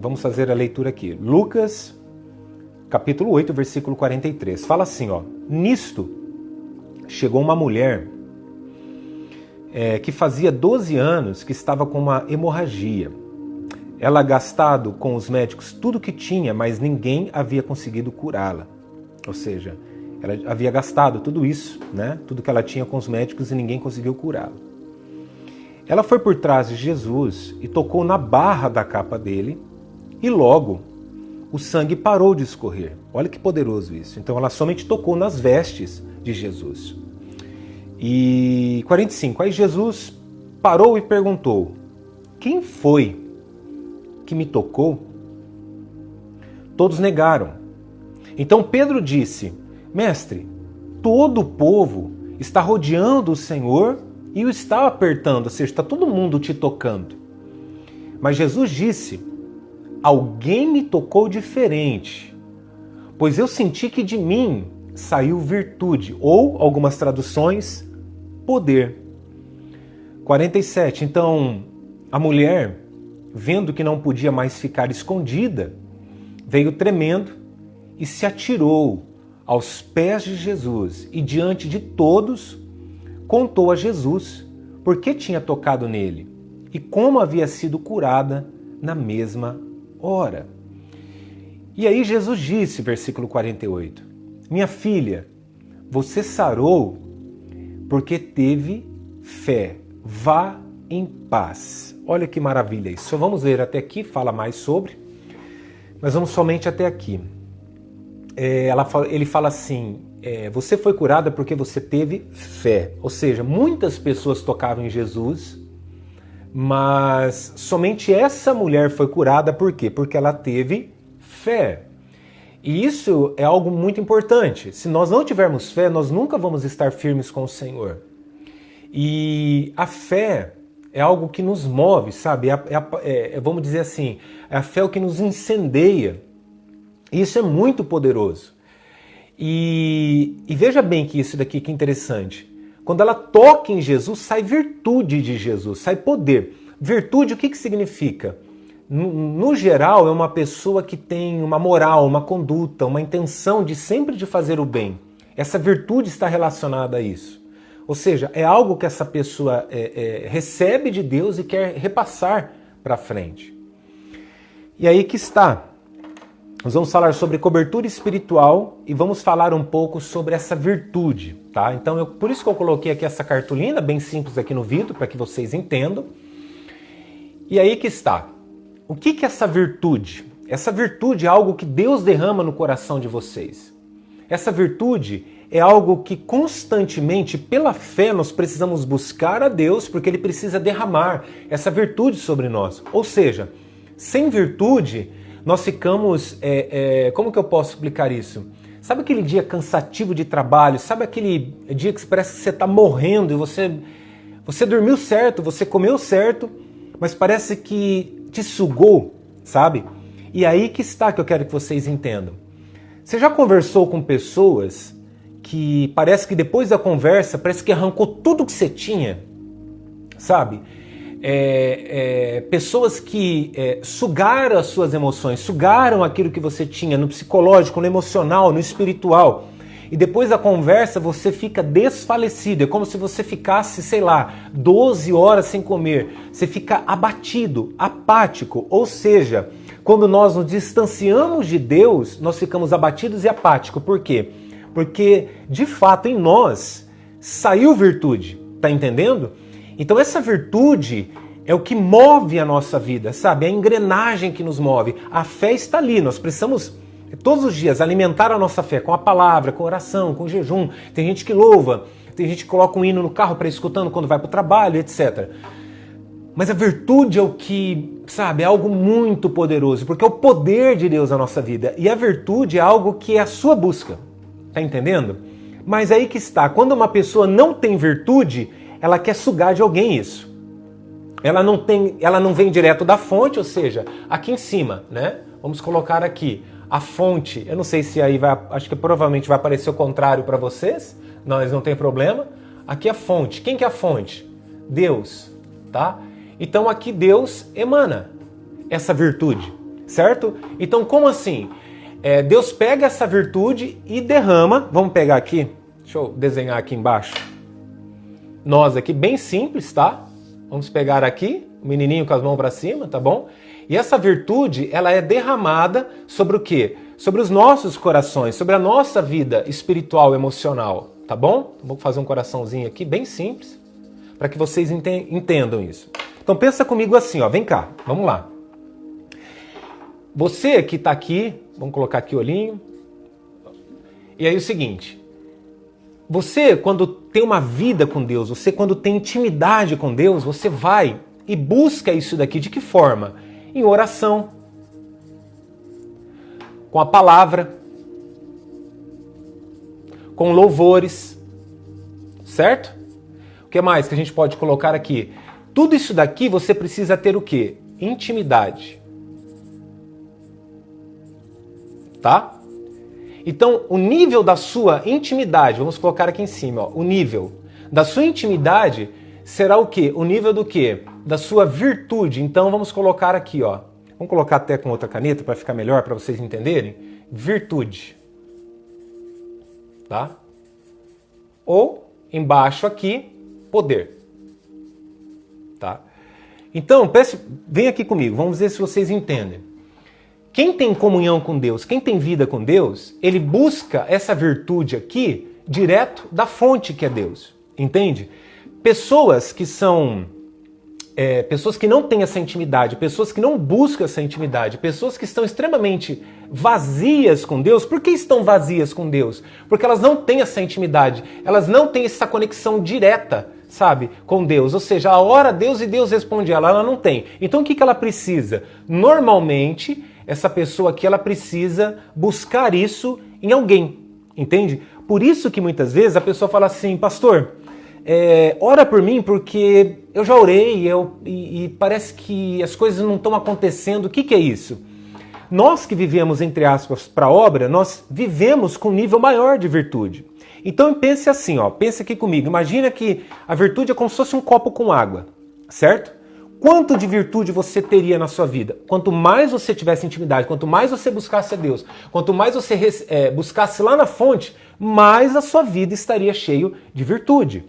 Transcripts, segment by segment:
Vamos fazer a leitura aqui. Lucas, capítulo 8, versículo 43. Fala assim, ó. Nisto, chegou uma mulher que fazia 12 anos que estava com uma hemorragia. Ela gastado com os médicos tudo que tinha, mas ninguém havia conseguido curá-la. Ou seja, ela havia gastado tudo isso, né? Tudo que ela tinha com os médicos e ninguém conseguiu curá-la. Ela foi por trás de Jesus e tocou na barra da capa dele e logo o sangue parou de escorrer. Olha que poderoso isso. Então ela somente tocou nas vestes de Jesus. E 45, aí Jesus parou e perguntou: quem foi que me tocou? Todos negaram. Então Pedro disse: mestre, todo o povo está rodeando o Senhor e o está apertando, ou seja, está todo mundo te tocando. Mas Jesus disse: alguém me tocou diferente, pois eu senti que de mim saiu virtude, ou algumas traduções, poder. 47, então a mulher, vendo que não podia mais ficar escondida, veio tremendo e se atirou aos pés de Jesus e diante de todos contou a Jesus por que tinha tocado nele e como havia sido curada na mesma hora. E aí Jesus disse, versículo 48, minha filha, você sarou porque teve fé, vá em paz. Olha que maravilha isso. Só vamos ler até aqui, fala mais sobre, mas vamos somente até aqui. Ele fala assim, você foi curada porque você teve fé. Ou seja, muitas pessoas tocaram em Jesus, mas somente essa mulher foi curada por quê? Porque ela teve fé. E isso é algo muito importante. Se nós não tivermos fé, nós nunca vamos estar firmes com o Senhor. E a fé é algo que nos move, sabe? Vamos dizer assim, a fé é o que nos incendeia. E isso é muito poderoso. E veja bem que isso daqui que é interessante. Quando ela toca em Jesus, sai virtude de Jesus, sai poder. Virtude, o que significa? No geral, é uma pessoa que tem uma moral, uma conduta, uma intenção de sempre de fazer o bem. Essa virtude está relacionada a isso. Ou seja, é algo que essa pessoa recebe de Deus e quer repassar para frente. E aí que está. Nós vamos falar sobre cobertura espiritual e vamos falar um pouco sobre essa virtude, tá? Então, por isso que eu coloquei aqui essa cartolina, bem simples aqui no vídeo, para que vocês entendam. E aí que está. O que é essa virtude? Essa virtude é algo que Deus derrama no coração de vocês. Essa virtude é algo que constantemente, pela fé, nós precisamos buscar a Deus, porque Ele precisa derramar essa virtude sobre nós. Ou seja, sem virtude, nós ficamos... como que eu posso explicar isso? Sabe aquele dia cansativo de trabalho? Sabe aquele dia que parece que você está morrendo e você dormiu certo, você comeu certo, mas parece que te sugou, sabe? E aí que está que eu quero que vocês entendam. Você já conversou com pessoas que parece que depois da conversa, parece que arrancou tudo que você tinha, sabe? Pessoas que sugaram as suas emoções, sugaram aquilo que você tinha no psicológico, no emocional, no espiritual. E depois da conversa você fica desfalecido, é como se você ficasse, sei lá, 12 horas sem comer. Você fica abatido, apático, ou seja, quando nós nos distanciamos de Deus, nós ficamos abatidos e apáticos. Por quê? Porque, de fato, em nós saiu virtude, tá entendendo? Então essa virtude é o que move a nossa vida, sabe? É a engrenagem que nos move. A fé está ali, nós precisamos todos os dias alimentar a nossa fé com a palavra, com oração, com jejum. Tem gente que louva, tem gente que coloca um hino no carro para ir escutando quando vai para o trabalho, etc. Mas a virtude é o que, sabe, é algo muito poderoso, porque é o poder de Deus na nossa vida. E a virtude é algo que é a sua busca, tá entendendo? Mas aí que está, quando uma pessoa não tem virtude, ela quer sugar de alguém isso. Ela não vem direto da fonte, ou seja, aqui em cima, né? Vamos colocar aqui a fonte. Eu não sei se aí vai, acho que provavelmente vai aparecer o contrário para vocês, mas não tem problema. Aqui é a fonte. Quem que é a fonte? Deus, tá? Então aqui Deus emana essa virtude. certo? Então, como assim? Deus pega essa virtude e derrama. Vamos pegar aqui, deixa eu desenhar aqui embaixo. Nós aqui, bem simples, tá? Vamos pegar aqui, o menininho com as mãos para cima, tá bom? E essa virtude, ela é derramada sobre o quê? Sobre os nossos corações, sobre a nossa vida espiritual, emocional, tá bom? Vou fazer um coraçãozinho aqui, bem simples, para que vocês entendam isso. Então pensa comigo assim, ó, vem cá, vamos lá. Você que está aqui, vamos colocar aqui o olhinho. E aí o seguinte, você quando tem uma vida com Deus, você quando tem intimidade com Deus, você vai e busca isso daqui de que forma? Em oração, com a palavra, com louvores, certo? O que mais que a gente pode colocar aqui? Tudo isso daqui você precisa ter o quê? Intimidade. Tá? Então, o nível da sua intimidade, vamos colocar aqui em cima, ó, o nível da sua intimidade será o quê? O nível do quê? Da sua virtude. Então, vamos colocar aqui, ó. Vamos colocar até com outra caneta para ficar melhor, para vocês entenderem. Virtude. Tá? Ou, embaixo aqui, poder. Tá? Então, vem aqui comigo, vamos ver se vocês entendem. Quem tem comunhão com Deus, quem tem vida com Deus, ele busca essa virtude aqui direto da fonte que é Deus. Entende? Pessoas que são... pessoas que não têm essa intimidade, pessoas que não buscam essa intimidade, pessoas que estão extremamente vazias com Deus. Por que estão vazias com Deus? Porque elas não têm essa intimidade, elas não têm essa conexão direta, sabe, com Deus. Ou seja, ela ora a Deus e Deus responde a ela não tem. Então o que ela precisa? Normalmente, essa pessoa aqui, ela precisa buscar isso em alguém, entende? Por isso que muitas vezes a pessoa fala assim, pastor, ora por mim porque eu já orei e parece que as coisas não estão acontecendo. O que é isso? Nós que vivemos, entre aspas, para a obra, nós vivemos com um nível maior de virtude. Então pense assim, ó, pense aqui comigo, imagina que a virtude é como se fosse um copo com água, certo? Quanto de virtude você teria na sua vida? Quanto mais você tivesse intimidade, quanto mais você buscasse a Deus, quanto mais você buscasse lá na fonte, mais a sua vida estaria cheio de virtude.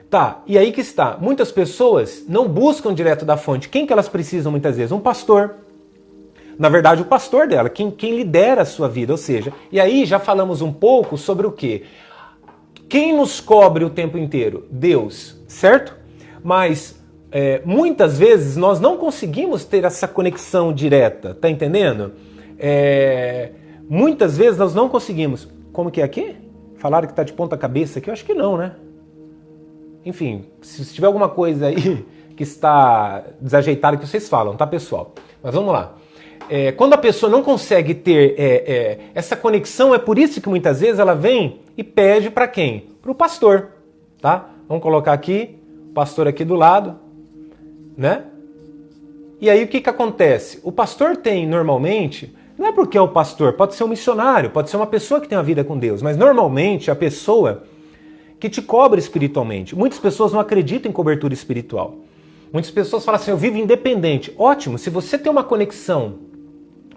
Tá, e aí que está. Muitas pessoas não buscam direto da fonte. Quem que elas precisam muitas vezes? Um pastor. Na verdade, o pastor dela, quem lidera a sua vida, ou seja, e aí já falamos um pouco sobre o quê? Quem nos cobre o tempo inteiro? Deus, certo? Mas muitas vezes nós não conseguimos ter essa conexão direta, tá entendendo? Muitas vezes nós não conseguimos. Como que é aqui? Falaram que tá de ponta cabeça aqui? Eu acho que não, né? Enfim, se tiver alguma coisa aí que está desajeitada, que vocês falam, tá, pessoal? Mas vamos lá. Quando a pessoa não consegue ter essa conexão, é por isso que muitas vezes ela vem e pede para quem? Para o pastor, tá? Vamos colocar aqui, o pastor aqui do lado, né? E aí o que acontece? O pastor tem normalmente, não é porque é o pastor, pode ser um missionário, pode ser uma pessoa que tem uma vida com Deus, mas normalmente a pessoa que te cobre espiritualmente. Muitas pessoas não acreditam em cobertura espiritual. Muitas pessoas falam assim, eu vivo independente. Ótimo, se você tem uma conexão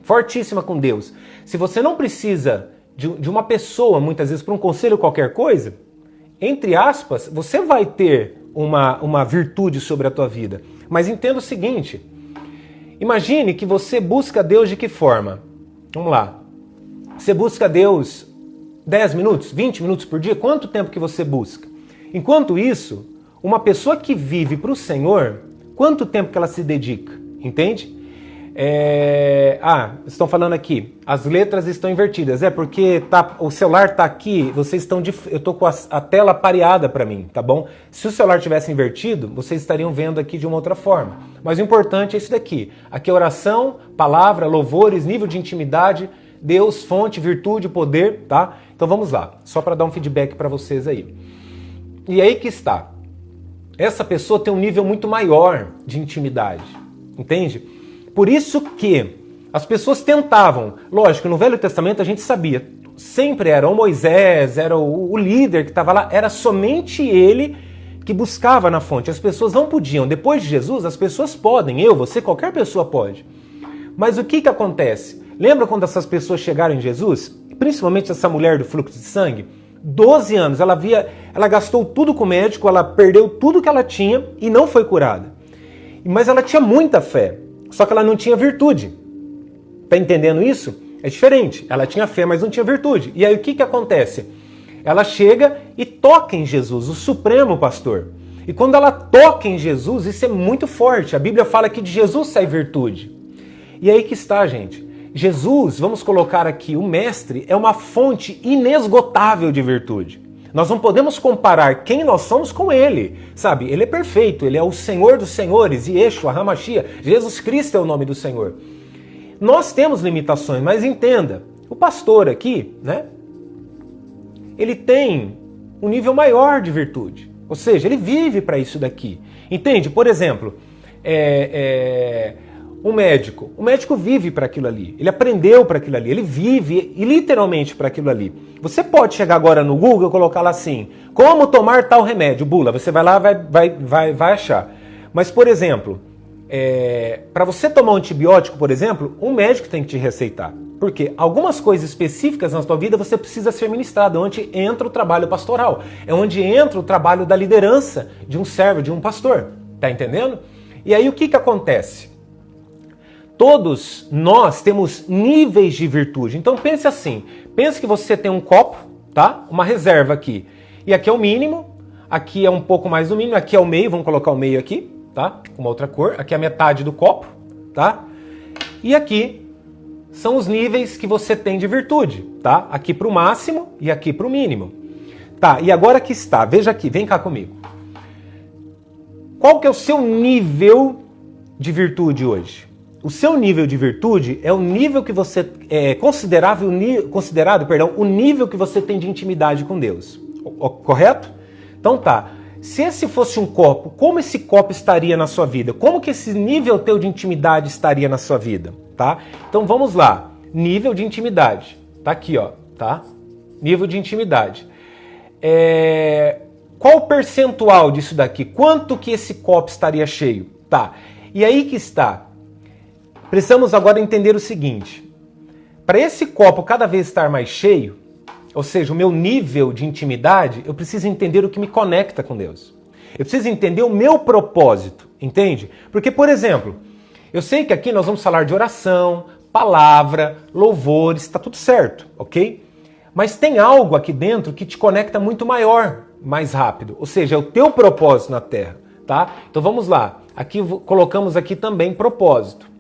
fortíssima com Deus, se você não precisa de uma pessoa, muitas vezes, para um conselho ou qualquer coisa, entre aspas, você vai ter uma virtude sobre a tua vida. Mas entenda o seguinte, imagine que você busca Deus de que forma? Vamos lá. Você busca Deus 10 minutos, 20 minutos por dia? Quanto tempo que você busca? Enquanto isso, uma pessoa que vive para o Senhor, quanto tempo que ela se dedica? Entende? Estão falando aqui, as letras estão invertidas. Porque o celular está aqui, vocês estão eu estou com a tela pareada para mim, tá bom? Se o celular tivesse invertido, vocês estariam vendo aqui de uma outra forma. Mas o importante é isso daqui. Aqui é oração, palavra, louvores, nível de intimidade, Deus, fonte, virtude, poder, tá? Então vamos lá, só para dar um feedback para vocês aí. E aí que está. Essa pessoa tem um nível muito maior de intimidade, entende? Por isso que as pessoas tentavam, lógico, no Velho Testamento a gente sabia, sempre era o Moisés, era o líder que estava lá, era somente ele que buscava na fonte. As pessoas não podiam. Depois de Jesus, as pessoas podem, você, qualquer pessoa pode. Mas o que acontece? Lembra quando essas pessoas chegaram em Jesus? Principalmente essa mulher do fluxo de sangue? 12 anos, ela gastou tudo com o médico, ela perdeu tudo que ela tinha e não foi curada. Mas ela tinha muita fé, só que ela não tinha virtude. Tá entendendo isso? É diferente. Ela tinha fé, mas não tinha virtude. E aí o que acontece? Ela chega e toca em Jesus, o supremo pastor. E quando ela toca em Jesus, isso é muito forte. A Bíblia fala que de Jesus sai virtude. E aí que está, gente. Jesus, vamos colocar aqui, o mestre, é uma fonte inesgotável de virtude. Nós não podemos comparar quem nós somos com ele, sabe? Ele é perfeito, ele é o Senhor dos senhores, Yeshua, HaMashiach, Jesus Cristo é o nome do Senhor. Nós temos limitações, mas entenda, o pastor aqui, né? Ele tem um nível maior de virtude, ou seja, ele vive para isso daqui. Entende? Por exemplo, o médico vive para aquilo ali, ele aprendeu para aquilo ali, ele vive literalmente para aquilo ali. Você pode chegar agora no Google e colocar lá assim, como tomar tal remédio, bula, você vai lá vai achar. Mas, por exemplo, para você tomar um antibiótico, por exemplo, um médico tem que te receitar. Porque algumas coisas específicas na sua vida você precisa ser ministrado, onde entra o trabalho pastoral, é onde entra o trabalho da liderança de um servo, de um pastor, tá entendendo? E aí o que acontece? Todos nós temos níveis de virtude. Então pense assim, pense que você tem um copo, tá? Uma reserva aqui. E aqui é o mínimo, aqui é um pouco mais do mínimo, aqui é o meio, vamos colocar o meio aqui, tá? Com uma outra cor, aqui é a metade do copo, tá? E aqui são os níveis que você tem de virtude, tá? Aqui para o máximo e aqui para o mínimo. Tá, e agora aqui está, veja aqui, vem cá comigo. Qual que é o seu nível de virtude hoje? O seu nível de virtude é o nível que você considerado o nível que você tem de intimidade com Deus. Correto? Então tá. Se esse fosse um copo, como esse copo estaria na sua vida? Como que esse nível teu de intimidade estaria na sua vida? Tá? Então vamos lá. Nível de intimidade. Tá aqui, ó. Tá? Nível de intimidade. Qual o percentual disso daqui? Quanto que esse copo estaria cheio? Tá. E aí que está. Precisamos agora entender o seguinte. Para esse copo cada vez estar mais cheio, ou seja, o meu nível de intimidade, eu preciso entender o que me conecta com Deus. Eu preciso entender o meu propósito, entende? Porque, por exemplo, eu sei que aqui nós vamos falar de oração, palavra, louvores, está tudo certo, ok? Mas tem algo aqui dentro que te conecta muito maior, mais rápido. Ou seja, é o teu propósito na Terra, tá? Então vamos lá. Aqui colocamos aqui também propósito,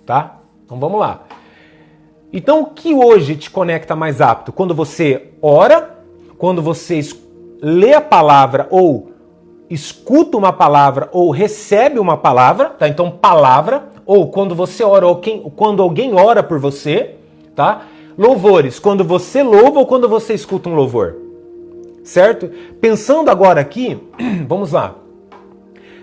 tá? Então vamos lá. Então o que hoje te conecta mais rápido? Quando você ora, quando você lê a palavra ou escuta uma palavra ou recebe uma palavra, tá? Então palavra, ou quando você ora ou quando alguém ora por você, tá? Louvores, quando você louva ou quando você escuta um louvor, certo? Pensando agora aqui, vamos lá.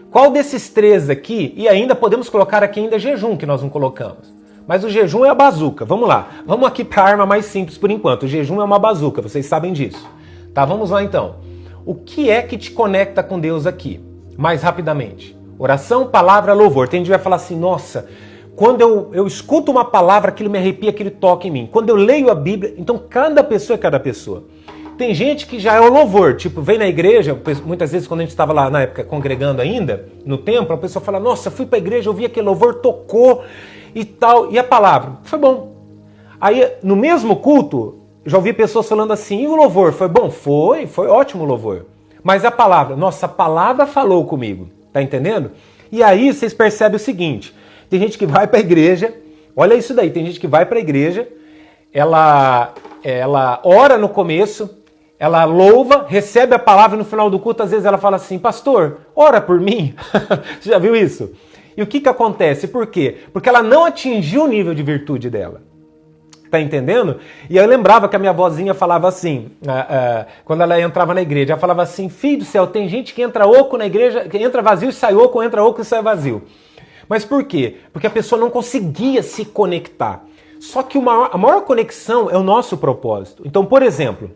Qual desses três aqui, e ainda podemos colocar aqui ainda jejum, que nós não colocamos. Mas o jejum é a bazuca, vamos lá. Vamos aqui para a arma mais simples por enquanto. O jejum é uma bazuca, vocês sabem disso. Tá, vamos lá então. O que é que te conecta com Deus aqui? Mais rapidamente. Oração, palavra, louvor. Tem gente que vai falar assim, nossa, quando eu escuto uma palavra, aquilo me arrepia, aquilo toca em mim. Quando eu leio a Bíblia, então cada pessoa é cada pessoa. Tem gente que já é o louvor, tipo, vem na igreja, muitas vezes quando a gente estava lá na época congregando ainda, no templo, a pessoa fala, nossa, fui para a igreja, ouvi aquele louvor, tocou e tal, e a palavra, foi bom. Aí, no mesmo culto, já ouvi pessoas falando assim, e o louvor, foi bom? Foi ótimo o louvor. Mas a palavra, nossa, a palavra falou comigo, tá entendendo? E aí vocês percebem o seguinte, tem gente que vai para a igreja, olha isso daí, tem gente que vai para a igreja, ela ora no começo, ela louva, recebe a palavra no final do culto, às vezes ela fala assim, pastor, ora por mim. Você já viu isso? E o que acontece? Por quê? Porque ela não atingiu o nível de virtude dela. Tá entendendo? E eu lembrava que a minha vozinha falava assim, quando ela entrava na igreja, ela falava assim, filho do céu, tem gente que entra oco na igreja, que entra vazio e sai oco, entra oco e sai vazio. Mas por quê? Porque a pessoa não conseguia se conectar. Só que a maior conexão é o nosso propósito. Então, por exemplo,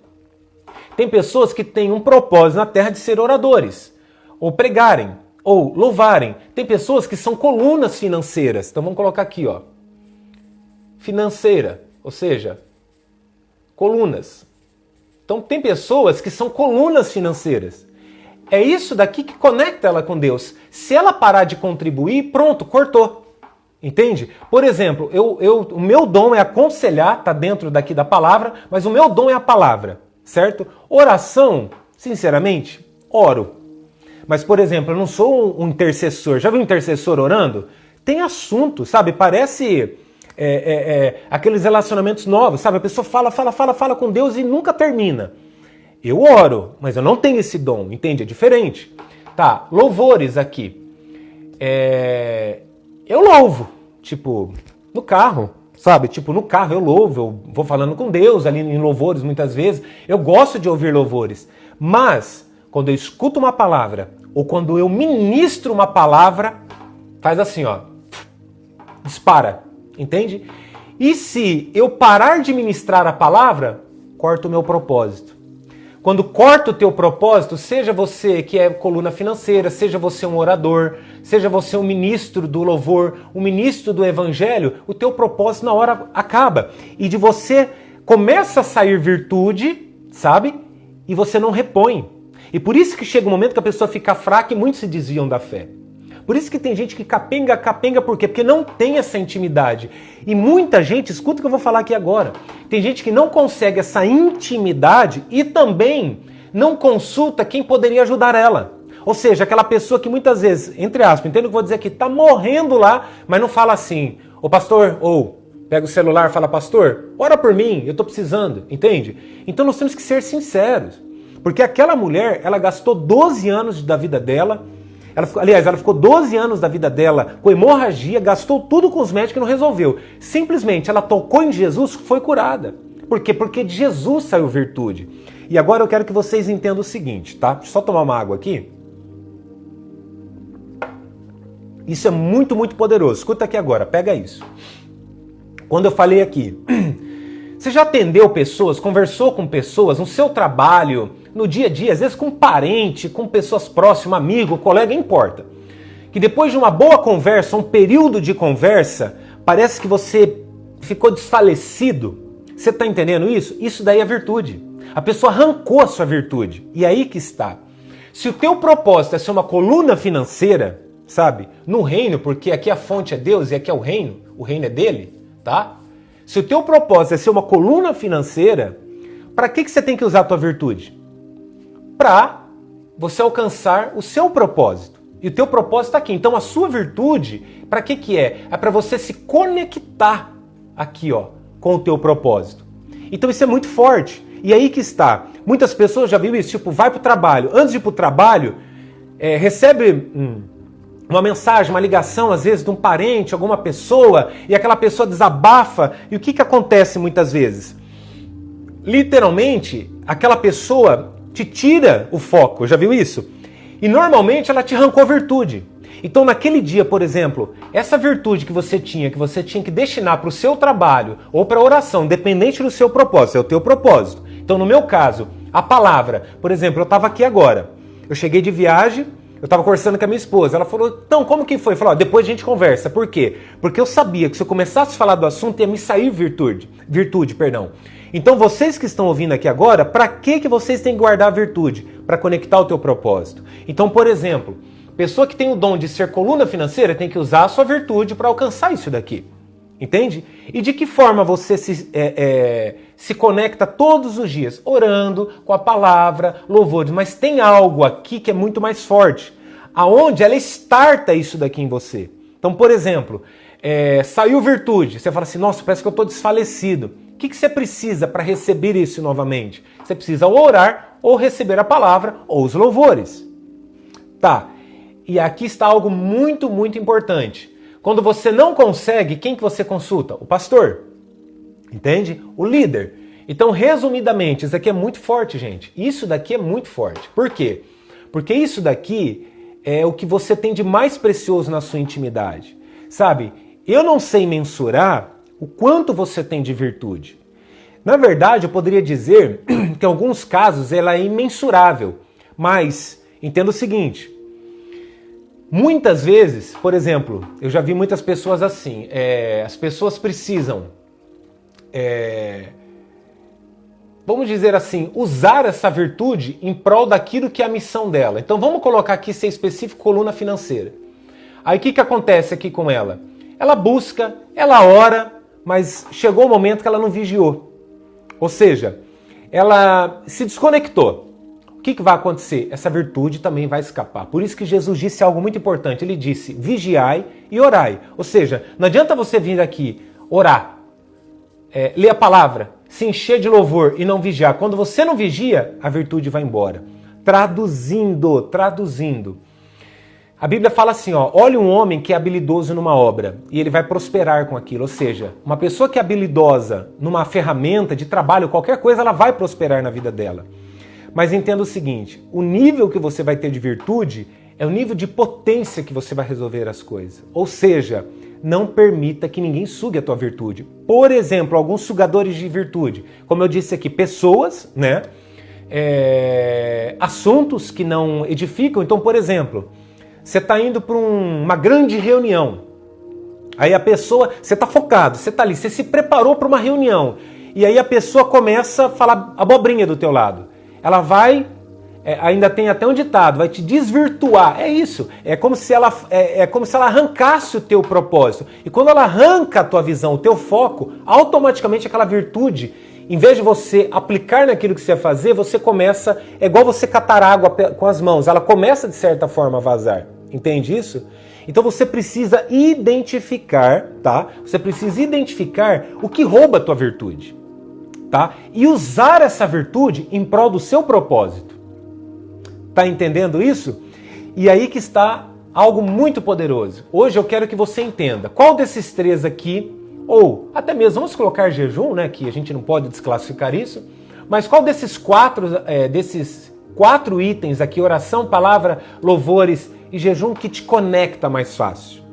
tem pessoas que têm um propósito na terra de ser oradores, ou pregarem, ou louvarem. Tem pessoas que são colunas financeiras. Então vamos colocar aqui, ó. Financeira, ou seja, colunas. Então tem pessoas que são colunas financeiras. É isso daqui que conecta ela com Deus. Se ela parar de contribuir, pronto, cortou. Entende? Por exemplo, o meu dom é aconselhar, tá dentro daqui da palavra, mas o meu dom é a palavra, certo? Oração, sinceramente, oro. Mas, por exemplo, eu não sou um intercessor. Já viu um intercessor orando? Tem assunto, sabe? Parece aqueles relacionamentos novos, sabe? A pessoa fala com Deus e nunca termina. Eu oro, mas eu não tenho esse dom, entende? É diferente. Tá, louvores aqui. Eu louvo, tipo, no carro, sabe? Tipo, no carro eu louvo, eu vou falando com Deus ali em louvores muitas vezes. Eu gosto de ouvir louvores, mas quando eu escuto uma palavra ou quando eu ministro uma palavra, faz assim, ó, dispara, entende? E se eu parar de ministrar a palavra, corto o meu propósito. Quando corta o teu propósito, seja você que é coluna financeira, seja você um orador, seja você um ministro do louvor, um ministro do evangelho, o teu propósito na hora acaba. E de você começa a sair virtude, sabe? E você não repõe. E por isso que chega um momento que a pessoa fica fraca e muitos se desviam da fé. Por isso que tem gente que capenga, por quê? Porque não tem essa intimidade. E muita gente, escuta o que eu vou falar aqui agora, tem gente que não consegue essa intimidade e também não consulta quem poderia ajudar ela. Ou seja, aquela pessoa que muitas vezes, entre aspas, entendo o que eu vou dizer aqui, tá morrendo lá, mas não fala assim, ô pastor, ou pega o celular e fala, pastor, ora por mim, eu tô precisando, entende? Então nós temos que ser sinceros. Porque aquela mulher, ela gastou 12 anos da vida dela. Ela ficou 12 anos da vida dela com hemorragia, gastou tudo com os médicos e não resolveu. Simplesmente ela tocou em Jesus e foi curada. Por quê? Porque de Jesus saiu virtude. E agora eu quero que vocês entendam o seguinte, tá? Deixa eu só tomar uma água aqui. Isso é muito, muito poderoso. Escuta aqui agora, pega isso. Quando eu falei aqui, você já atendeu pessoas, conversou com pessoas no seu trabalho, no dia a dia, às vezes com parente, com pessoas próximas, amigo, colega, importa. Que depois de uma boa conversa, um período de conversa, parece que você ficou desfalecido. Você está entendendo isso? Isso daí é virtude. A pessoa arrancou a sua virtude. E aí que está. Se o teu propósito é ser uma coluna financeira, sabe? No reino, porque aqui a fonte é Deus e aqui é o reino é dele, tá? Se o teu propósito é ser uma coluna financeira, para que você tem que usar a tua virtude? Para você alcançar o seu propósito. E o teu propósito está aqui. Então a sua virtude, para que é? É para você se conectar aqui, ó, com o teu propósito. Então isso é muito forte. E aí que está. Muitas pessoas já viram isso, tipo, vai para o trabalho. Antes de ir para o trabalho, recebe uma mensagem, uma ligação, às vezes, de um parente, alguma pessoa, e aquela pessoa desabafa. E o que acontece muitas vezes? Literalmente, aquela pessoa te tira o foco, já viu isso? E normalmente ela te arrancou virtude. Então naquele dia, por exemplo, essa virtude que você tinha que destinar para o seu trabalho ou para a oração, independente do seu propósito, é o teu propósito. Então no meu caso, a palavra, por exemplo, eu estava aqui agora, eu cheguei de viagem, eu estava conversando com a minha esposa, ela falou, então como que foi? Eu falei, depois a gente conversa. Por quê? Porque eu sabia que se eu começasse a falar do assunto ia me sair virtude. Então vocês que estão ouvindo aqui agora, para que vocês têm que guardar a virtude? Para conectar o teu propósito. Então, por exemplo, pessoa que tem o dom de ser coluna financeira tem que usar a sua virtude para alcançar isso daqui. Entende? E de que forma você se conecta todos os dias? Orando, com a palavra, louvores. Mas tem algo aqui que é muito mais forte. Aonde ela starta isso daqui em você. Então, por exemplo, saiu virtude. Você fala assim, nossa, parece que eu estou desfalecido. O que você precisa para receber isso novamente? Você precisa ou orar, ou receber a palavra, ou os louvores. Tá. E aqui está algo muito, muito importante. Quando você não consegue, quem que você consulta? O pastor. Entende? O líder. Então, resumidamente, isso daqui é muito forte, gente. Isso daqui é muito forte. Por quê? Porque isso daqui é o que você tem de mais precioso na sua intimidade. Sabe? Eu não sei mensurar o quanto você tem de virtude. Na verdade, eu poderia dizer que em alguns casos ela é imensurável. Mas, entenda o seguinte, Muitas vezes, por exemplo, eu já vi muitas pessoas assim, as pessoas precisam, vamos dizer assim, usar essa virtude em prol daquilo que é a missão dela. Então vamos colocar aqui, ser específico, coluna financeira. Aí o que acontece aqui com ela? Ela busca, ela ora, mas chegou o momento que ela não vigiou. Ou seja, ela se desconectou. O que vai acontecer? Essa virtude também vai escapar. Por isso que Jesus disse algo muito importante. Ele disse, vigiai e orai. Ou seja, não adianta você vir aqui orar, ler a palavra, se encher de louvor e não vigiar. Quando você não vigia, a virtude vai embora. Traduzindo. A Bíblia fala assim, olha um homem que é habilidoso numa obra e ele vai prosperar com aquilo. Ou seja, uma pessoa que é habilidosa numa ferramenta de trabalho, qualquer coisa, ela vai prosperar na vida dela. Mas entenda o seguinte, o nível que você vai ter de virtude é o nível de potência que você vai resolver as coisas. Ou seja, não permita que ninguém sugue a tua virtude. Por exemplo, alguns sugadores de virtude, como eu disse aqui, pessoas, né? Assuntos que não edificam. Então, por exemplo, você está indo para uma grande reunião. Aí a pessoa, você está focado, você está ali, você se preparou para uma reunião. E aí a pessoa começa a falar abobrinha do teu lado. Ela vai, ainda tem até um ditado, vai te desvirtuar. É isso. É como se ela arrancasse o teu propósito. E quando ela arranca a tua visão, o teu foco, automaticamente aquela virtude, em vez de você aplicar naquilo que você ia fazer, você começa, é igual você catar água com as mãos. Ela começa, de certa forma, a vazar. Entende isso? Então você precisa identificar, tá? Você precisa identificar o que rouba a tua virtude. Tá? E usar essa virtude em prol do seu propósito. Tá entendendo isso? E aí que está algo muito poderoso. Hoje eu quero que você entenda qual desses três aqui, ou até mesmo vamos colocar jejum, né, que a gente não pode desclassificar isso, mas qual desses quatro itens aqui, oração, palavra, louvores e jejum, que te conecta mais fácil?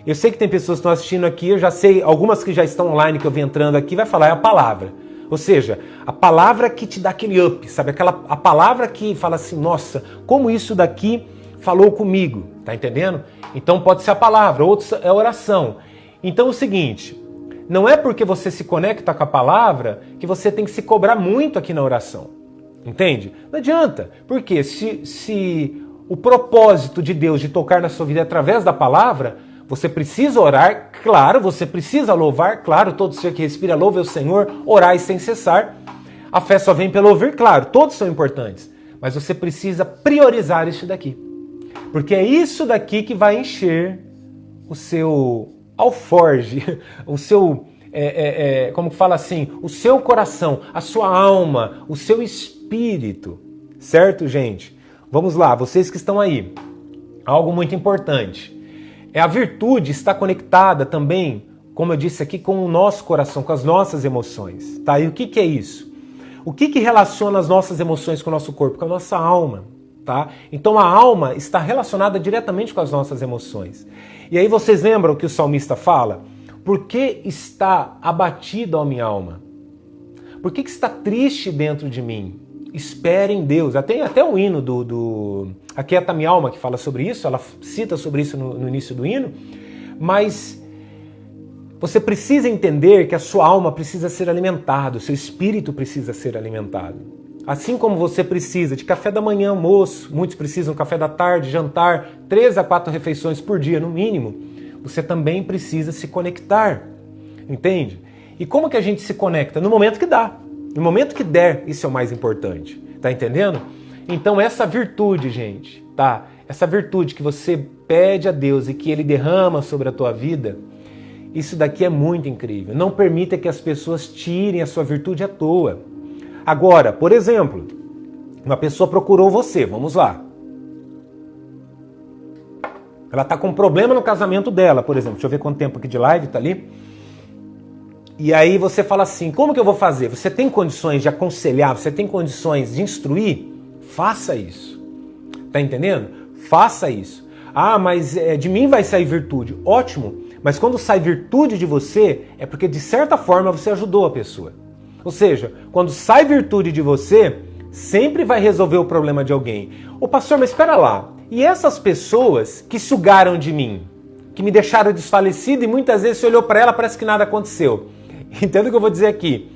Eu sei que tem pessoas que estão assistindo aqui, eu já sei, algumas que já estão online, que eu vi entrando aqui, vai falar, é a palavra. Ou seja, a palavra que te dá aquele up, sabe? A palavra que fala assim, nossa, como isso daqui falou comigo, tá entendendo? Então pode ser a palavra, outro é a oração. Então é o seguinte, não é porque você se conecta com a palavra que você tem que se cobrar muito aqui na oração, entende? Não adianta, porque se o propósito de Deus de tocar na sua vida é através da palavra, você precisa orar, claro, você precisa louvar, claro, todo ser que respira louve o Senhor, orai sem cessar. A fé só vem pelo ouvir, claro, todos são importantes, mas você precisa priorizar isso daqui. Porque é isso daqui que vai encher o seu alforge, o seu, como fala assim, o seu coração, a sua alma, o seu espírito. Certo, gente? Vamos lá, vocês que estão aí. Algo muito importante. A virtude está conectada também, como eu disse aqui, com o nosso coração, com as nossas emoções. Tá? E o que é isso? O que relaciona as nossas emoções com o nosso corpo? Com a nossa alma. Tá? Então a alma está relacionada diretamente com as nossas emoções. E aí vocês lembram que o salmista fala? Por que está abatido a minha alma? Por que está triste dentro de mim? Espere em Deus. Tem até um hino do Aquieta Minha Alma que fala sobre isso, ela cita sobre isso no início do hino, mas você precisa entender que a sua alma precisa ser alimentada, o seu espírito precisa ser alimentado. Assim como você precisa de café da manhã, almoço, muitos precisam café da tarde, jantar, 3 a 4 refeições por dia no mínimo, você também precisa se conectar, entende? E como que a gente se conecta? No momento que dá. No momento que der, isso é o mais importante. Tá entendendo? Então essa virtude, gente, tá? Essa virtude que você pede a Deus e que Ele derrama sobre a tua vida, isso daqui é muito incrível. Não permita que as pessoas tirem a sua virtude à toa. Agora, por exemplo, uma pessoa procurou você, vamos lá. Ela tá com um problema no casamento dela, por exemplo. Deixa eu ver quanto tempo aqui de live tá ali. E aí você fala assim, como que eu vou fazer? Você tem condições de aconselhar, você tem condições de instruir? Faça isso. Tá entendendo? Faça isso. Ah, mas de mim vai sair virtude. Ótimo, mas quando sai virtude de você, é porque de certa forma você ajudou a pessoa. Ou seja, quando sai virtude de você, sempre vai resolver o problema de alguém. Ô pastor, mas espera lá, E essas pessoas que sugaram de mim, que me deixaram desfalecido e muitas vezes você olhou para ela, parece que nada aconteceu. Entenda o que eu vou dizer aqui.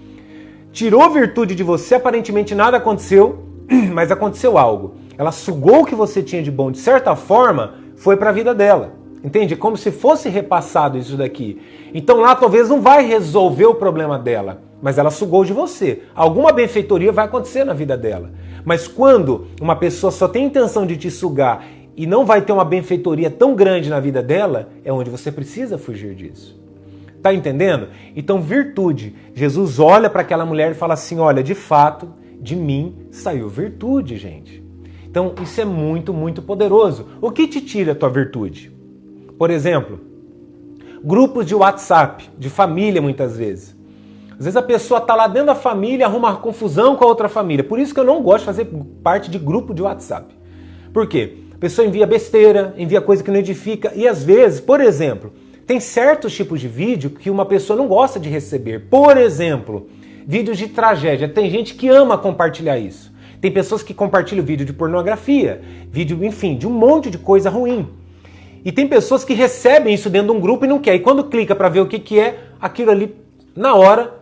Tirou virtude de você, aparentemente nada aconteceu, mas aconteceu algo. Ela sugou o que você tinha de bom, de certa forma, foi para a vida dela. Entende? É como se fosse repassado isso daqui. Então lá talvez não vai resolver o problema dela, mas ela sugou de você. Alguma benfeitoria vai acontecer na vida dela. Mas quando uma pessoa só tem intenção de te sugar e não vai ter uma benfeitoria tão grande na vida dela, é onde você precisa fugir disso. Tá entendendo? Então, virtude. Jesus olha para aquela mulher e fala assim, olha, de fato, de mim saiu virtude, gente. Então, isso é muito, muito poderoso. O que te tira a tua virtude? Por exemplo, grupos de WhatsApp, de família muitas vezes. Às vezes a pessoa está lá dentro da família, arruma uma confusão com a outra família. Por isso que eu não gosto de fazer parte de grupo de WhatsApp. Por quê? A pessoa envia besteira, envia coisa que não edifica. E às vezes, por exemplo, tem certos tipos de vídeo que uma pessoa não gosta de receber. Por exemplo, vídeos de tragédia. Tem gente que ama compartilhar isso. Tem pessoas que compartilham vídeo de pornografia, vídeo, enfim, de um monte de coisa ruim. E tem pessoas que recebem isso dentro de um grupo e não quer. E quando clica para ver o que é, aquilo ali, na hora,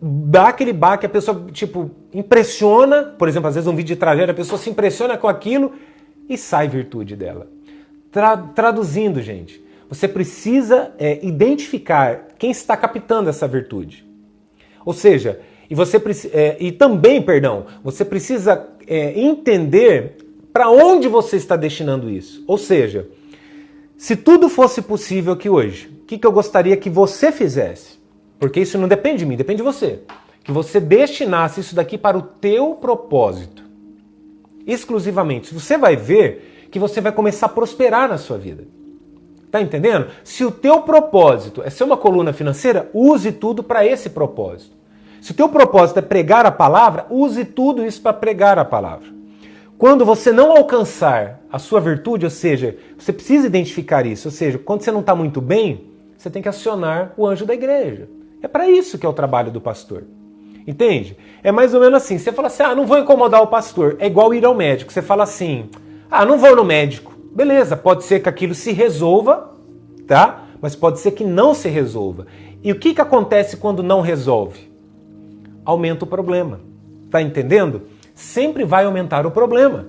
dá aquele baque, a pessoa, tipo, impressiona, por exemplo, às vezes um vídeo de tragédia, a pessoa se impressiona com aquilo e sai virtude dela. Traduzindo, gente, você precisa identificar quem está captando essa virtude. Ou seja, você precisa entender para onde você está destinando isso. Ou seja, se tudo fosse possível aqui hoje, o que eu gostaria que você fizesse? Porque isso não depende de mim, depende de você. Que você destinasse isso daqui para o teu propósito. Exclusivamente. Você vai ver que você vai começar a prosperar na sua vida. Tá entendendo? Se o teu propósito é ser uma coluna financeira, use tudo para esse propósito. Se o teu propósito é pregar a palavra, use tudo isso para pregar a palavra. Quando você não alcançar a sua virtude, ou seja, você precisa identificar isso, ou seja, quando você não está muito bem, você tem que acionar o anjo da igreja. É para isso que é o trabalho do pastor. Entende? É mais ou menos assim, você fala assim, não vou incomodar o pastor, é igual ir ao médico. Você fala assim, não vou no médico. Beleza, pode ser que aquilo se resolva, tá? Mas pode ser que não se resolva. E o que acontece quando não resolve? Aumenta o problema. Tá entendendo? Sempre vai aumentar o problema.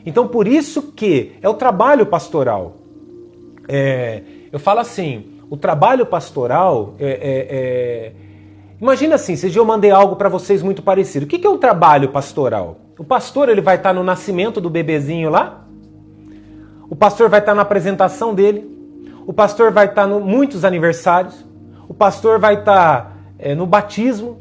Então, por isso que é o trabalho pastoral. Eu falo assim, o trabalho pastoral Imagina assim, esses dias eu mandei algo para vocês muito parecido. O que é o trabalho pastoral? O pastor ele vai estar no nascimento do bebezinho lá. O pastor vai estar na apresentação dele. O pastor vai estar em muitos aniversários. O pastor vai estar no batismo.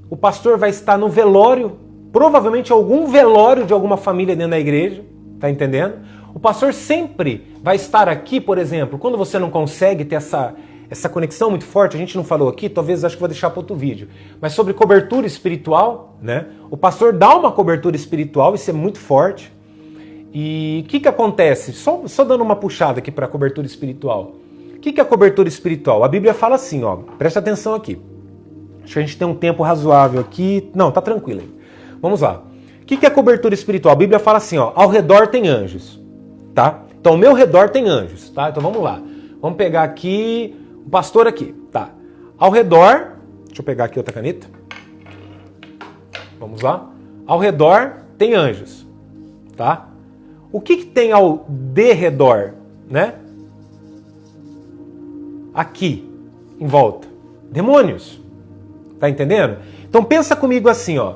O pastor vai estar no velório. Provavelmente algum velório de alguma família dentro da igreja. Tá entendendo? O pastor sempre vai estar aqui, por exemplo, quando você não consegue ter essa conexão muito forte, a gente não falou aqui, talvez acho que vou deixar para outro vídeo, mas sobre cobertura espiritual, né? O pastor dá uma cobertura espiritual, isso é muito forte. E o que acontece? Só dando uma puxada aqui para a cobertura espiritual. O que é a cobertura espiritual? A Bíblia fala assim, ó, presta atenção aqui. Acho que a gente tem um tempo razoável aqui. Não, tá tranquilo aí. Vamos lá. O que é cobertura espiritual? A Bíblia fala assim, ó, ao redor tem anjos, tá? Então, ao meu redor tem anjos, tá? Então, vamos lá. Vamos pegar aqui o pastor aqui, tá? Ao redor, deixa eu pegar aqui outra caneta. Vamos lá. Ao redor tem anjos, tá? O que tem ao derredor, né? Aqui, em volta. Demônios. Tá entendendo? Então pensa comigo assim, ó.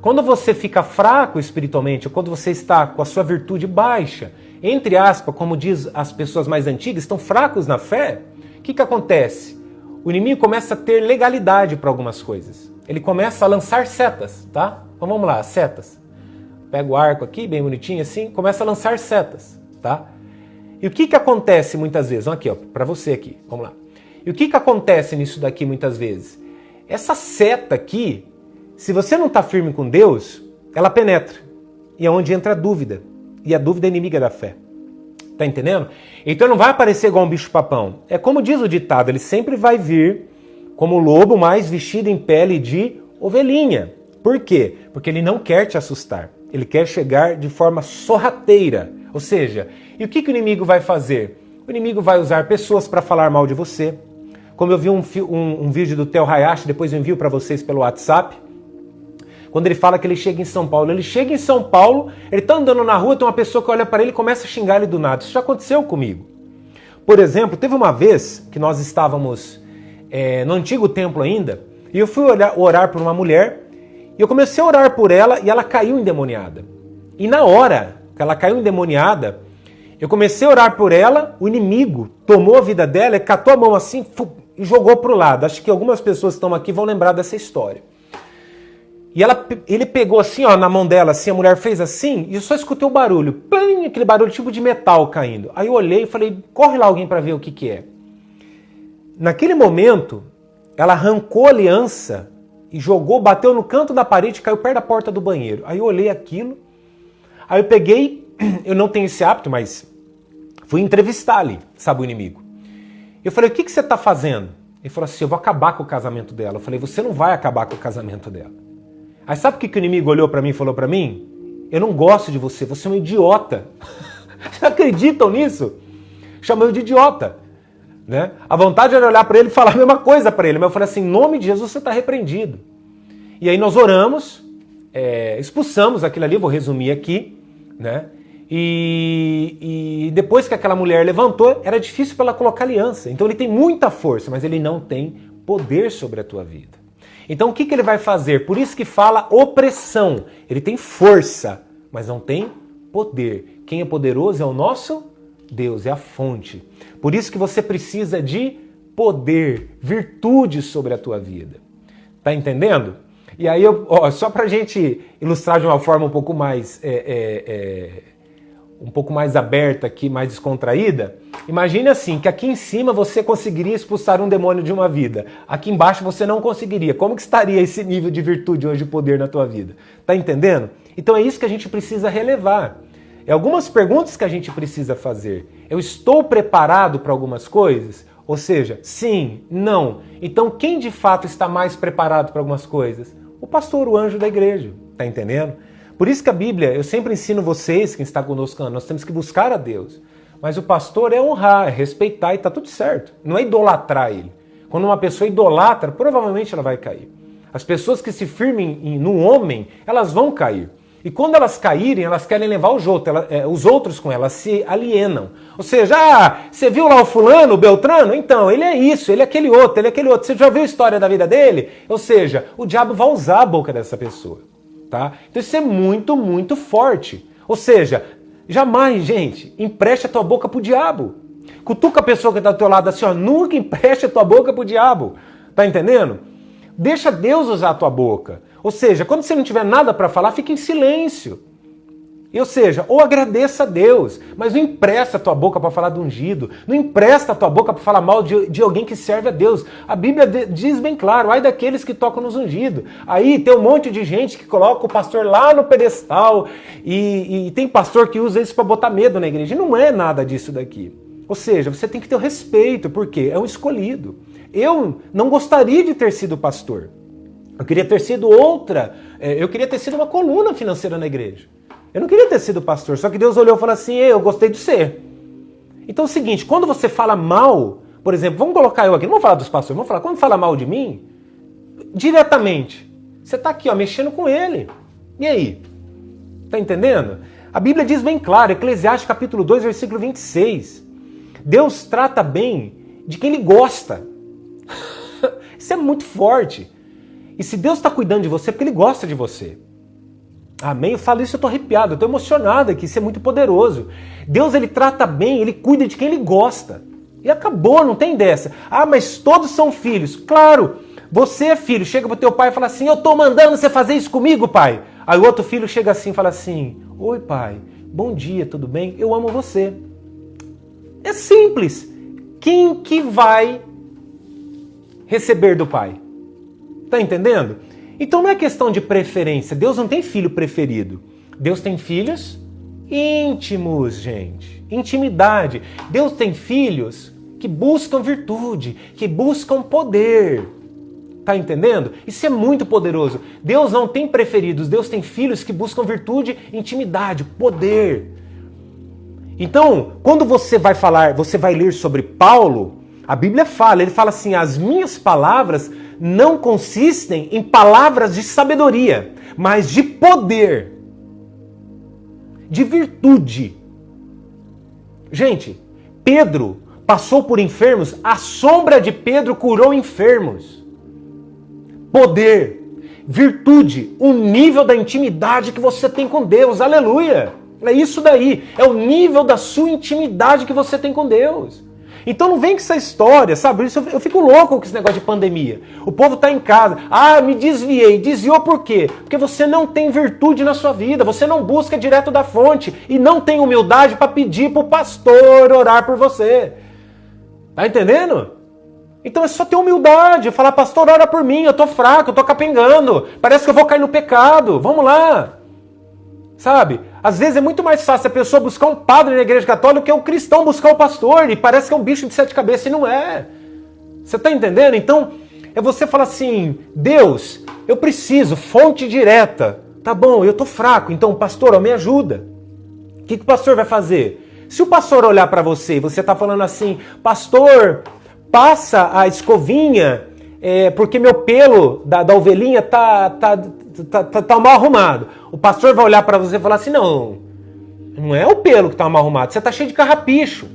Quando você fica fraco espiritualmente, ou quando você está com a sua virtude baixa, entre aspas, como diz as pessoas mais antigas, estão fracos na fé, o que acontece? O inimigo começa a ter legalidade para algumas coisas. Ele começa a lançar setas, tá? Então vamos lá, setas. Pega o arco aqui, bem bonitinho assim, começa a lançar setas, tá? E o que acontece muitas vezes? Vamos aqui, ó, para você aqui, vamos lá. E o que acontece nisso daqui muitas vezes? Essa seta aqui, se você não está firme com Deus, ela penetra. E é onde entra a dúvida. E a dúvida é inimiga da fé. Tá entendendo? Então não vai aparecer igual um bicho-papão. É como diz o ditado, ele sempre vai vir como lobo, mas vestido em pele de ovelhinha. Por quê? Porque ele não quer te assustar. Ele quer chegar de forma sorrateira, Ou seja, e o que o inimigo vai fazer? O inimigo vai usar pessoas para falar mal de você. Como eu vi um vídeo do Theo Hayashi, depois eu envio para vocês pelo WhatsApp, quando ele fala que ele chega em São Paulo. Ele chega em São Paulo, ele está andando na rua, tem uma pessoa que olha para ele e começa a xingar ele do nada. Isso já aconteceu comigo. Por exemplo, teve uma vez que nós estávamos no antigo templo ainda, e eu fui orar por uma mulher, e eu comecei a orar por ela, e ela caiu endemoniada. E na hora que ela caiu endemoniada, eu comecei a orar por ela, o inimigo tomou a vida dela, e catou a mão assim e jogou para o lado. Acho que algumas pessoas que estão aqui vão lembrar dessa história. E ele pegou assim, ó, na mão dela, assim, a mulher fez assim, e eu só escutei o barulho, plim, aquele barulho tipo de metal caindo. Aí eu olhei e falei, corre lá alguém para ver o que é. Naquele momento, ela arrancou a aliança e jogou, bateu no canto da parede e caiu perto da porta do banheiro. Aí eu olhei aquilo, aí eu peguei, eu não tenho esse hábito, mas fui entrevistar ali, sabe, o inimigo. Eu falei, o que você está fazendo? Ele falou assim, eu vou acabar com o casamento dela. Eu falei, você não vai acabar com o casamento dela. Aí sabe o que o inimigo olhou para mim e falou para mim? Eu não gosto de você, você é um idiota. Vocês acreditam nisso? Chamou eu de idiota. Né? A vontade era olhar para ele e falar a mesma coisa para ele, mas eu falei assim, em nome de Jesus você está repreendido. E aí nós oramos, expulsamos aquilo ali, vou resumir aqui, né? E depois que aquela mulher levantou, era difícil para ela colocar aliança. Então ele tem muita força, mas ele não tem poder sobre a tua vida. Então o que ele vai fazer? Por isso que fala opressão. Ele tem força, mas não tem poder. Quem é poderoso é o nosso Deus, é a fonte. Por isso que você precisa de poder, virtude sobre a tua vida. Tá entendendo? E aí, só pra gente ilustrar de uma forma um pouco mais aberta aqui, mais descontraída, imagine assim, que aqui em cima você conseguiria expulsar um demônio de uma vida. Aqui embaixo você não conseguiria. Como que estaria esse nível de virtude hoje, de poder na tua vida? Tá entendendo? Então é isso que a gente precisa relevar. É algumas perguntas que a gente precisa fazer. Eu estou preparado para algumas coisas? Ou seja, sim, não. Então quem de fato está mais preparado para algumas coisas? O pastor, o anjo da igreja. Tá entendendo? Por isso que a Bíblia, eu sempre ensino vocês, quem está conosco, nós temos que buscar a Deus. Mas o pastor é honrar, é respeitar e tá tudo certo. Não é idolatrar ele. Quando uma pessoa idolatra, provavelmente ela vai cair. As pessoas que se firmem no homem, elas vão cair. E quando elas caírem, elas querem levar os outros com elas, se alienam. Ou seja, você viu lá o fulano, o Beltrano? Então, ele é isso, ele é aquele outro, ele é aquele outro. Você já viu a história da vida dele? Ou seja, o diabo vai usar a boca dessa pessoa. Tá? Então isso é muito, muito forte. Ou seja, jamais, gente, empreste a tua boca pro diabo. Cutuca a pessoa que está do teu lado assim, ó, nunca empreste a tua boca pro diabo. Tá entendendo? Deixa Deus usar a tua boca. Ou seja, quando você não tiver nada para falar, fique em silêncio. Ou seja, ou agradeça a Deus, mas não empresta a tua boca para falar do ungido, não empresta a tua boca para falar mal de alguém que serve a Deus. A Bíblia diz bem claro, ai daqueles que tocam nos ungidos. Aí tem um monte de gente que coloca o pastor lá no pedestal e tem pastor que usa isso para botar medo na igreja. E não é nada disso daqui. Ou seja, você tem que ter o respeito, porque é um escolhido. Eu não gostaria de ter sido pastor. Eu queria ter sido eu queria ter sido uma coluna financeira na igreja. Eu não queria ter sido pastor, só que Deus olhou e falou assim, eu gostei de ser. Então é o seguinte, quando você fala mal, por exemplo, vamos colocar eu aqui, não vamos falar dos pastores, vamos falar, quando fala mal de mim, diretamente, você está aqui, ó, mexendo com ele. E aí? Tá entendendo? A Bíblia diz bem claro, Eclesiastes capítulo 2, versículo 26. Deus trata bem de quem ele gosta. Isso é muito forte. E se Deus está cuidando de você, é porque ele gosta de você. Amém? Eu falo isso, eu estou arrepiado, eu estou emocionado aqui, isso é muito poderoso. Deus, ele trata bem, ele cuida de quem ele gosta. E acabou, não tem dessa. Mas todos são filhos. Claro, você é filho, chega para o teu pai e fala assim, eu estou mandando você fazer isso comigo, pai. Aí o outro filho chega assim e fala assim, oi pai, bom dia, tudo bem? Eu amo você. É simples. Quem que vai receber do pai? Tá entendendo? Então não é questão de preferência. Deus não tem filho preferido. Deus tem filhos íntimos, gente. Intimidade. Deus tem filhos que buscam virtude, que buscam poder. Tá entendendo? Isso é muito poderoso. Deus não tem preferidos. Deus tem filhos que buscam virtude, intimidade, poder. Então, quando você vai falar, você vai ler sobre Paulo, a Bíblia fala, ele fala assim, as minhas palavras não consistem em palavras de sabedoria, mas de poder, de virtude. Gente, Pedro passou por enfermos, a sombra de Pedro curou enfermos. Poder, virtude, o nível da intimidade que você tem com Deus, aleluia! É isso daí, é o nível da sua intimidade que você tem com Deus. Então não vem com essa história, sabe? Eu fico louco com esse negócio de pandemia. O povo está em casa, me desviei. Desviou por quê? Porque você não tem virtude na sua vida, você não busca direto da fonte e não tem humildade para pedir para o pastor orar por você. Tá entendendo? Então é só ter humildade, falar, pastor, ora por mim, eu tô fraco, eu tô capengando, parece que eu vou cair no pecado, vamos lá. Sabe? Às vezes é muito mais fácil a pessoa buscar um padre na igreja católica que o cristão buscar o pastor, e parece que é um bicho de 7 cabeças, e não é. Você tá entendendo? Então, é você falar assim, Deus, eu preciso, fonte direta. Tá bom, eu tô fraco, então, pastor, me ajuda. O que o pastor vai fazer? Se o pastor olhar para você e você tá falando assim, pastor, passa a escovinha, porque meu pelo da ovelhinha tá mal arrumado. O pastor vai olhar para você e falar assim, não é o pelo que tá mal arrumado, você tá cheio de carrapicho.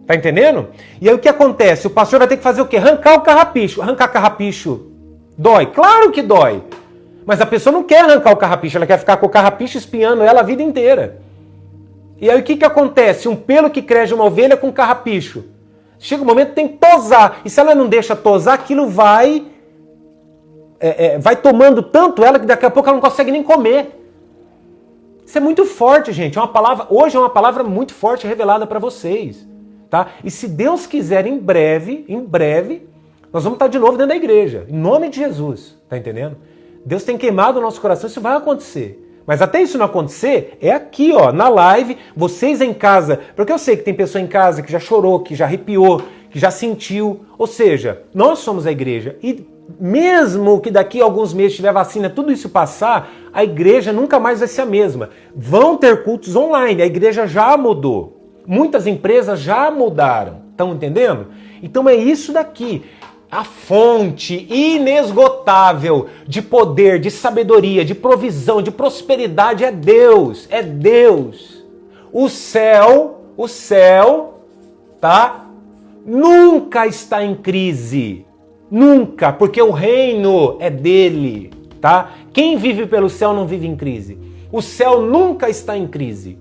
Tá entendendo? E aí o que acontece? O pastor vai ter que fazer o quê? Arrancar o carrapicho. Arrancar carrapicho dói? Claro que dói. Mas a pessoa não quer arrancar o carrapicho, ela quer ficar com o carrapicho espinhando ela a vida inteira. E aí o que acontece? Um pelo que cresce uma ovelha com carrapicho. Chega um momento que tem que tosar. E se ela não deixa tosar, aquilo vai tomando tanto ela que daqui a pouco ela não consegue nem comer. Isso é muito forte, gente. Hoje é uma palavra muito forte revelada para vocês. Tá? E se Deus quiser, em breve, nós vamos estar de novo dentro da igreja. Em nome de Jesus. Tá entendendo? Deus tem queimado o nosso coração, isso vai acontecer. Mas até isso não acontecer, é aqui, ó, na live, vocês em casa. Porque eu sei que tem pessoa em casa que já chorou, que já arrepiou, que já sentiu. Ou seja, nós somos a igreja. E mesmo que daqui a alguns meses tiver vacina, tudo isso passar, a igreja nunca mais vai ser a mesma. Vão ter cultos online, a igreja já mudou. Muitas empresas já mudaram. Estão entendendo? Então é isso daqui. A fonte inesgotável de poder, de sabedoria, de provisão, de prosperidade é Deus. É Deus. O céu, tá? Nunca está em crise. Nunca, porque o reino é dele, tá? Quem vive pelo céu não vive em crise. O céu nunca está em crise.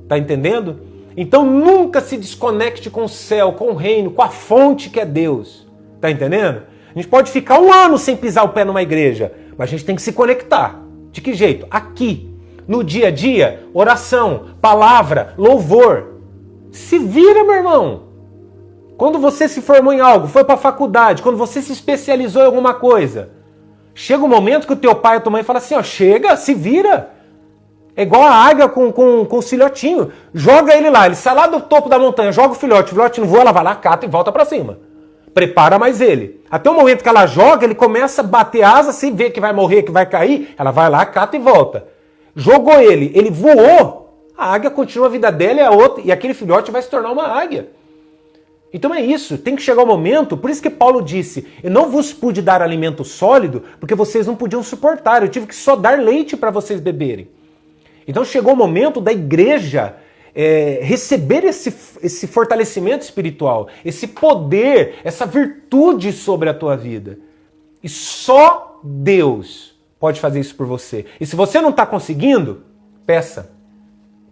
Tá entendendo? Então nunca se desconecte com o céu, com o reino, com a fonte que é Deus. Tá entendendo? A gente pode ficar 1 ano sem pisar o pé numa igreja, mas a gente tem que se conectar. De que jeito? Aqui, no dia a dia, oração, palavra, louvor. Se vira, meu irmão. Quando você se formou em algo, foi para a faculdade, quando você se especializou em alguma coisa, chega um momento que o teu pai ou tua mãe fala assim, ó, chega, se vira. É igual a águia com o filhotinho. Joga ele lá, ele sai lá do topo da montanha, joga o filhote não voa, ela vai lá, cata e volta para cima. Prepara mais ele. Até o momento que ela joga, ele começa a bater asa, se vê que vai morrer, que vai cair, ela vai lá, cata e volta. Jogou ele voou, a águia continua a vida dela e a outra, e aquele filhote vai se tornar uma águia. Então é isso, tem que chegar o momento, por isso que Paulo disse, eu não vos pude dar alimento sólido, porque vocês não podiam suportar, eu tive que só dar leite para vocês beberem. Então chegou o momento da igreja receber esse fortalecimento espiritual, esse poder, essa virtude sobre a tua vida. E só Deus pode fazer isso por você. E se você não está conseguindo, peça.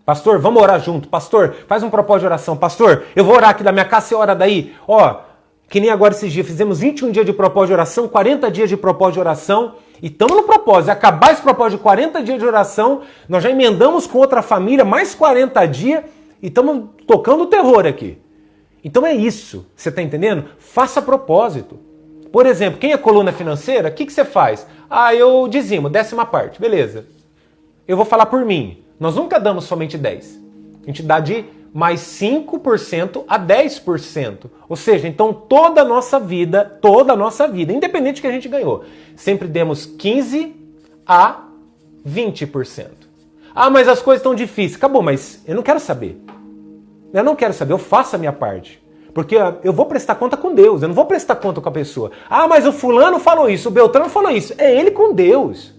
Pastor, vamos orar junto. Pastor, faz um propósito de oração. Pastor, eu vou orar aqui da minha casa, você ora daí. Ó, que nem agora esses dias, fizemos 21 dias de propósito de oração, 40 dias de propósito de oração. E estamos no propósito. Acabar esse propósito de 40 dias de oração, nós já emendamos com outra família, mais 40 dias, e estamos tocando o terror aqui. Então é isso, você está entendendo? Faça propósito. Por exemplo, quem é coluna financeira, o que você faz? Eu dizimo, 10ª parte, beleza. Eu vou falar por mim. Nós nunca damos somente 10. A gente dá de mais 5% a 10%. Ou seja, então toda a nossa vida, independente do que a gente ganhou, sempre demos 15% a 20%. Ah, mas as coisas estão difíceis. Acabou, mas eu não quero saber. Eu não quero saber, eu faço a minha parte. Porque eu vou prestar conta com Deus, eu não vou prestar conta com a pessoa. Ah, mas o fulano falou isso, o Beltrano falou isso. É ele com Deus.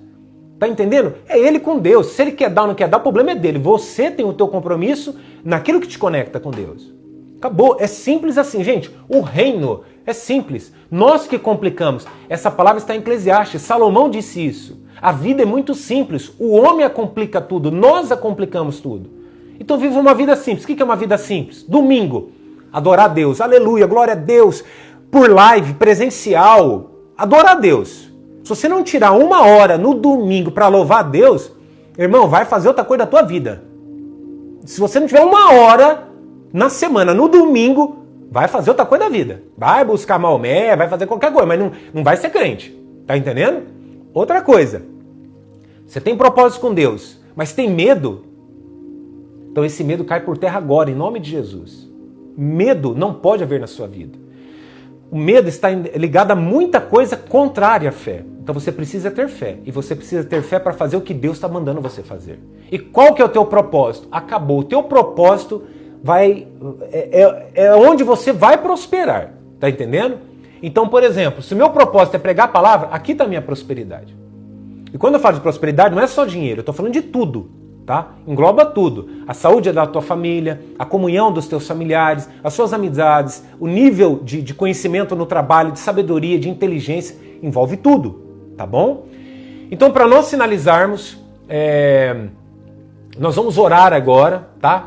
Tá entendendo? É ele com Deus. Se ele quer dar ou não quer dar, o problema é dele. Você tem o teu compromisso naquilo que te conecta com Deus. Acabou. É simples assim, gente. O reino é simples. Nós que complicamos. Essa palavra está em Eclesiastes. Salomão disse isso. A vida é muito simples. O homem a complica tudo. Nós a complicamos tudo. Então viva uma vida simples. O que é uma vida simples? Domingo. Adorar a Deus. Aleluia. Glória a Deus. Por live, presencial. Adorar a Deus. Se você não tirar 1 hora no domingo para louvar a Deus, irmão, vai fazer outra coisa da tua vida. Se você não tiver 1 hora na semana, no domingo, vai fazer outra coisa da vida. Vai buscar Maomé, vai fazer qualquer coisa, mas não vai ser crente. Tá entendendo? Outra coisa. Você tem propósito com Deus, mas tem medo. Então esse medo cai por terra agora, em nome de Jesus. Medo não pode haver na sua vida. O medo está ligado a muita coisa contrária à fé. Então você precisa ter fé. E você precisa ter fé para fazer o que Deus está mandando você fazer. E qual que é o teu propósito? Acabou. O teu propósito é onde você vai prosperar. Tá entendendo? Então, por exemplo, se o meu propósito é pregar a palavra, aqui está a minha prosperidade. E quando eu falo de prosperidade, não é só dinheiro. Eu estou falando de tudo. Tá? Engloba tudo. A saúde da tua família, a comunhão dos teus familiares, as suas amizades, o nível de conhecimento no trabalho, de sabedoria, de inteligência, envolve tudo, tá bom? Então, para nós finalizarmos, nós vamos orar agora, tá?